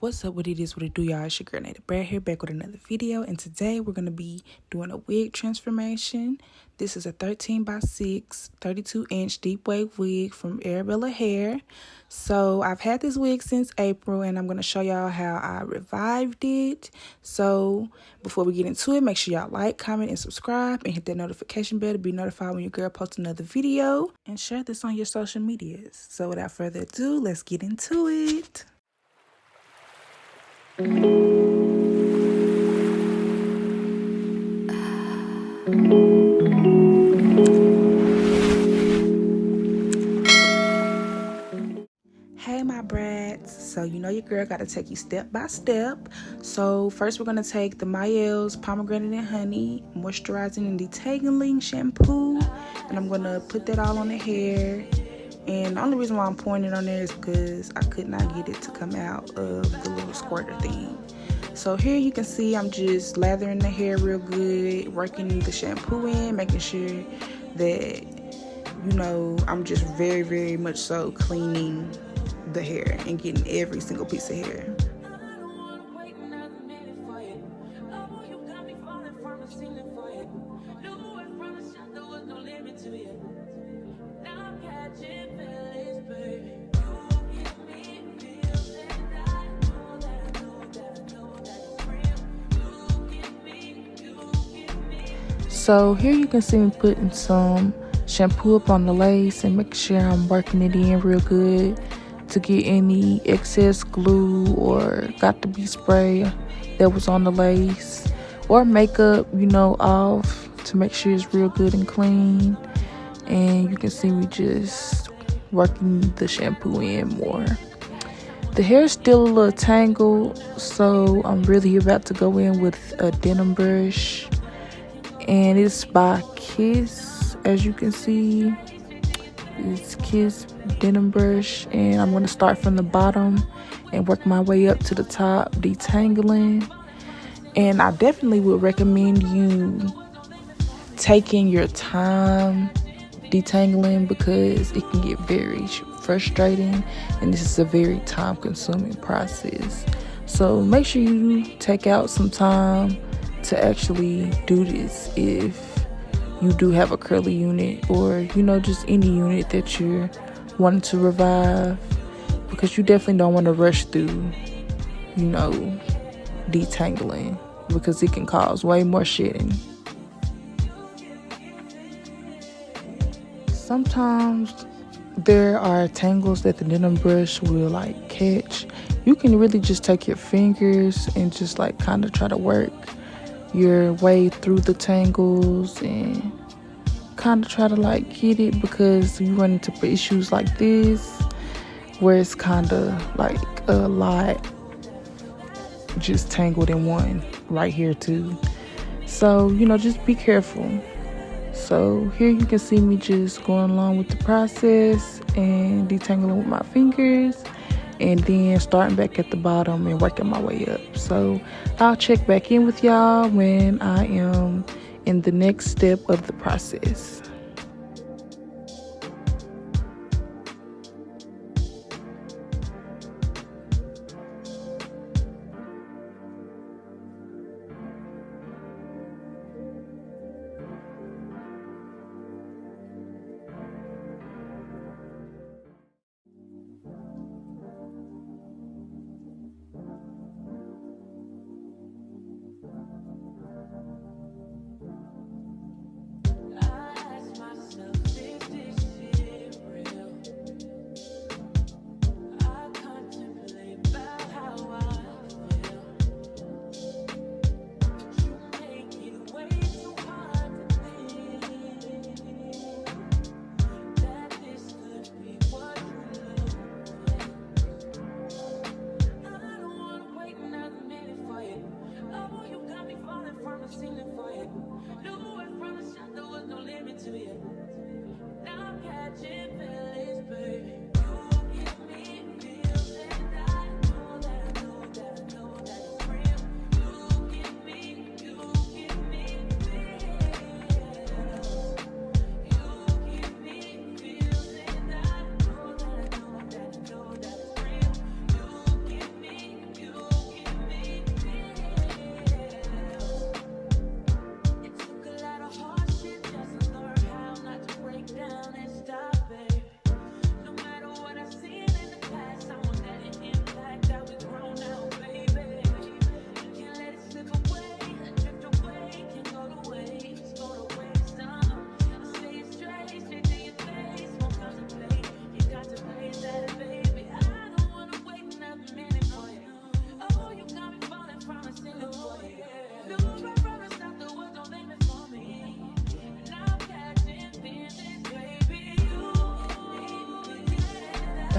What's up, what it is, what it do, y'all? It's your girl NaydaBratt here, back with another video. And today we're going to be doing a wig transformation. This is a 13 by 6, 32-inch deep wave wig from Arabella hair. So I've had this wig since April, and I'm going to show y'all how I revived it. So before we get into it, make sure y'all like, comment, and subscribe, and hit that notification bell to be notified when your girl posts another video. And share this on your social medias. So without further ado, let's get into it. Hey my brats, so you know your girl got to take you step by step. So first we're going to take the yall's pomegranate and honey moisturizing and detangling shampoo, and I'm going to put that all on the hair. And the only reason why I'm pouring it on there is because I could not get it to come out of the little squirter thing. So here you can see I'm just lathering the hair real good, working the shampoo in, making sure that, you know, I'm just very much so cleaning the hair and getting every single piece of hair. So here you can see me putting some shampoo up on the lace and make sure I'm working it in real good to get any excess glue or got to be spray that was on the lace or makeup, you know, off, to make sure it's real good and clean. And you can see me just working the shampoo in more. The hair is still a little tangled, so I'm really about to go in with a denim brush. And it's by Kiss, as you can see. It's Kiss denim brush, and I'm going to start from the bottom and work my way up to the top, detangling. And I definitely would recommend you taking your time detangling because it can get very frustrating, and this is a very time-consuming process. So make sure you take out some time to actually do this if you do have a curly unit, or you know, just any unit that you're wanting to revive, because you definitely don't want to rush through, you know, detangling, because it can cause way more shedding. Sometimes there are tangles that the denim brush will like catch. You can really just take your fingers and just like kind of try to work your way through the tangles and kind of try to like get it, because you run into issues like this where it's kind of like a lot just tangled in one right here too. So, you know, just be careful. So here you can see me just going along with the process and detangling with my fingers, and then starting back at the bottom and working my way up. So I'll check back in with y'all when I am in the next step of the process.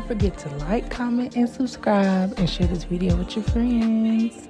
don't forget to like, comment, and subscribe, and share this video with your friends.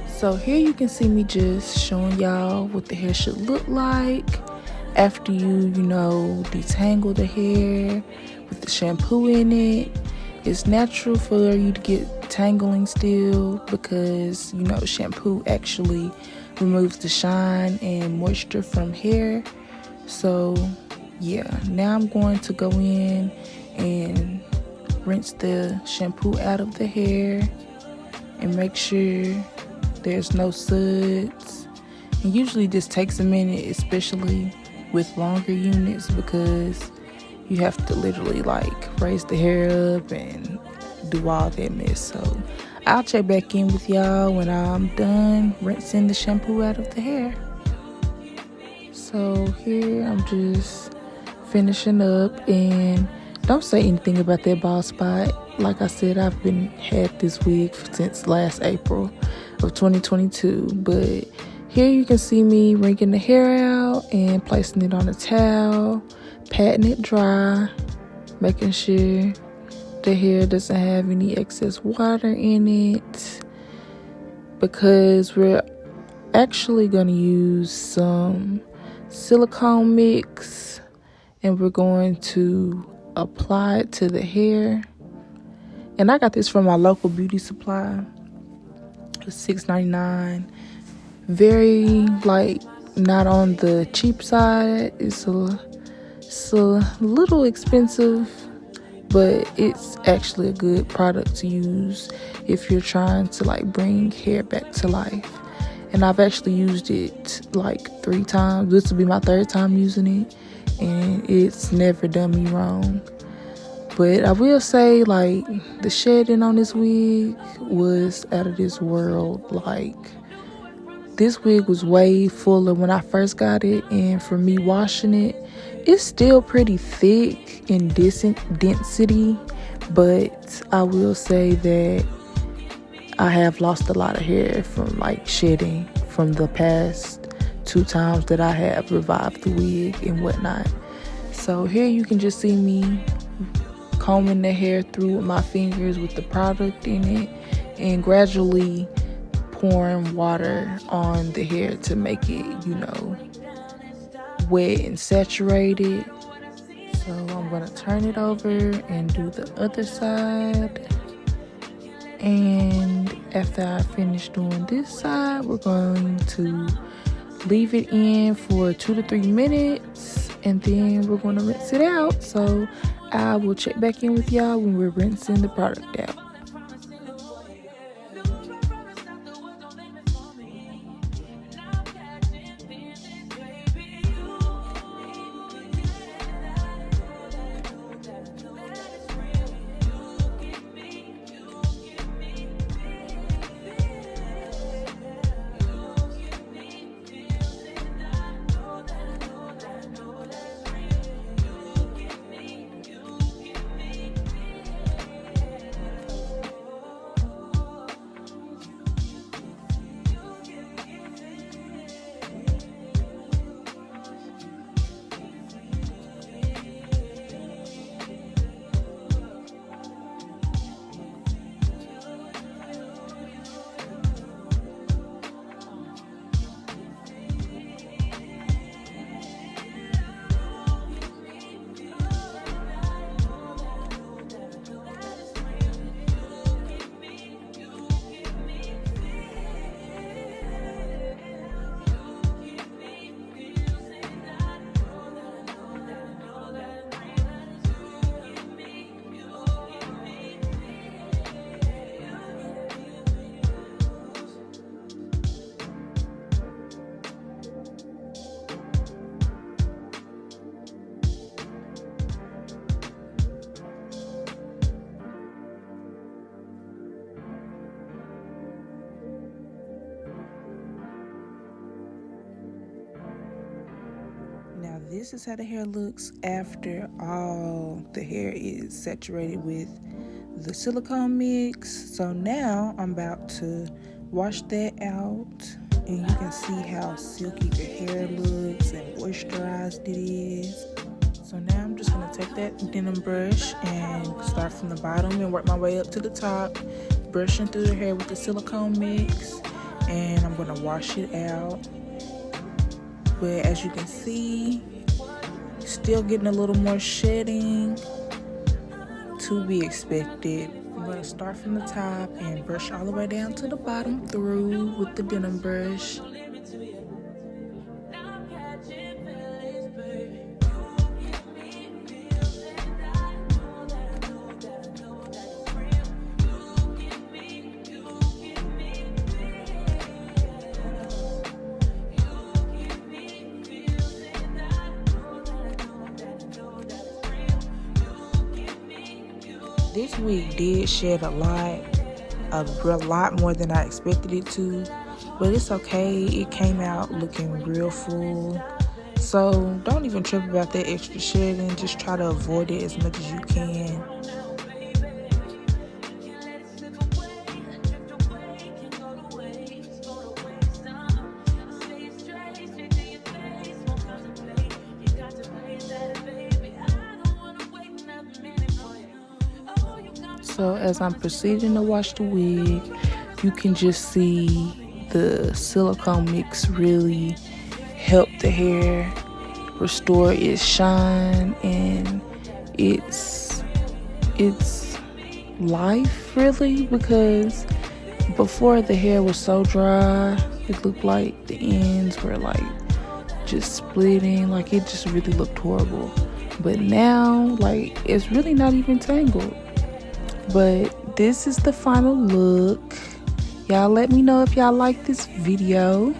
So here you can see me just showing y'all what the hair should look like after you detangle the hair with the shampoo in it. It's natural for you to get tangling still because shampoo actually removes the shine and moisture from hair. So yeah, now I'm going to go in and rinse the shampoo out of the hair and make sure there's no suds. And usually this takes a minute, especially with longer units, because you have to literally raise the hair up and do all that mess. So I'll check back in with y'all when I'm done rinsing the shampoo out of the hair. So here I'm just finishing up, and don't say anything about that bald spot. Like I said, I've had this wig since last April of 2022, but here you can see me wringing the hair out and placing it on a towel, patting it dry, making sure the hair doesn't have any excess water in it, because we're actually going to use some silicone mix and we're going to apply it to the hair. And I got this from my local beauty supply. It's $6.99. Very not on the cheap side. It's It's a little expensive, but it's actually a good product to use if you're trying to like bring hair back to life. And I've actually used it like 3 times. This will be my 3rd time using it, and it's never done me wrong. But I will say, like, the shedding on this wig was out of this world. Like, this wig was way fuller when I first got it, and for me washing it, it's still pretty thick in density, but I will say that I have lost a lot of hair from like shedding from the past 2 times that I have revived the wig and whatnot. So here you can just see me combing the hair through with my fingers with the product in it and gradually pouring water on the hair to make it, wet and saturated. So I'm going to turn it over and do the other side. And after I finish doing this side, we're going to leave it in for 2 to 3 minutes, and then we're going to rinse it out. So I will check back in with y'all when we're rinsing the product out. Now this is how the hair looks after all the hair is saturated with the silicone mix. So now I'm about to wash that out, and you can see how silky the hair looks and moisturized it is. So now I'm just going to take that denim brush and start from the bottom and work my way up to the top, brushing through the hair with the silicone mix, and I'm going to wash it out. But as you can see, still getting a little more shedding, to be expected. I'm going to start from the top and brush all the way down to the bottom through with the denim brush. This wig did shed a lot more than I expected it to, but it's okay. It came out looking real full. So don't even trip about that extra shedding. Just try to avoid it as much as you can. So as I'm proceeding to wash the wig, you can just see the silicone mix really help the hair restore its shine and its life, really, because before the hair was so dry, it looked like the ends were like just splitting, like it just really looked horrible. but now like it's really not even tangled. But this is the final look. Y'all let me know if y'all like this video.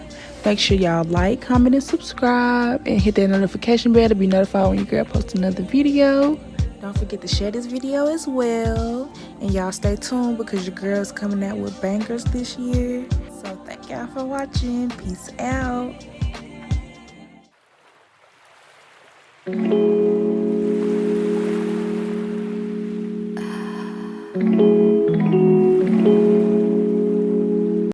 Make sure y'all like, comment, and subscribe, and hit that notification bell to be notified when your girl posts another video. Don't forget to share this video as well, and y'all stay tuned because your girl's coming out with bangers this year. So thank y'all for watching. Peace out.